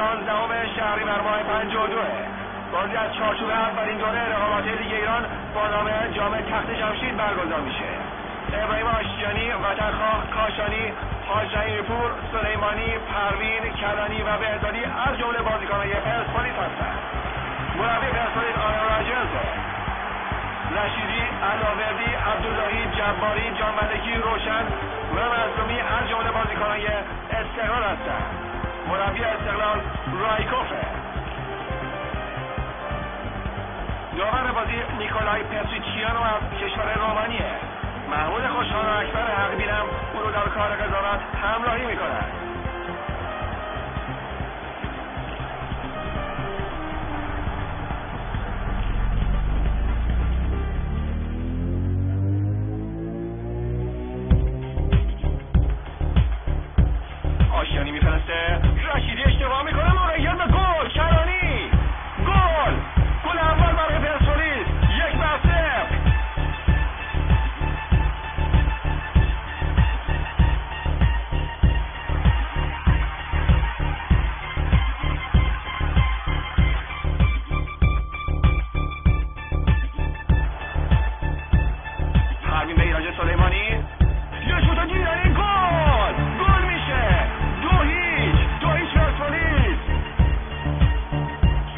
16 شهریور ماه 52 بازی از چارچوب اولین دوره رقابت لیگ ایران با نام جام تخت جمشید برگزار میشه. ابراهیم آشتیانی، وطنخواه، کاشانی، حاج رحیمی‌پور، سلیمانی، پروین، کلانی و بهزادی از جمله بازیکنان پرسپولیس هستند. مربی پرسپولیس آرون راجرز، رشیدی، علاوردی، عبداللهی، جباری، جانملکی، روشن و مظلومی از جمله بازیکنان استقلال هستند. مربی استقلال رایکوفه. داور بازی نیکولای پتریچیانو از کشور رومانیه. محمود خوشحال و اکبر حقبینم او رو در کار قضاوت همراهی میکنند. آشیانی میفرسته، رشیدی اشتباه میکنه، موقعیت به گل، کلانی گل اول برای پرسپولیس، 1-0. پروین به ایرج سلیمانی، یه شوت گیرنی، گل میشه، 2-0 پرسپولیس.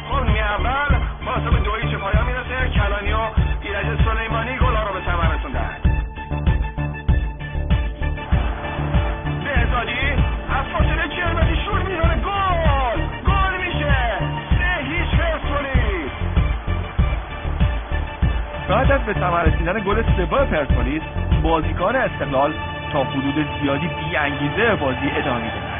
خب نیمه اول حساب 2-0 پایان میرسه. کلانی و ایرج سلیمانی گل‌ها رو به ثمر رسوندن. بهزادی از فاصله 40 متری شوت میزنه، گل میشه، 3-0 پرسپولیس. بعد از به ثمر رسیدن گل سوم پرسپولیس، بازیکن استقلال تا حدود زیادی بی‌انگیزه بازی ادامه می‌داد.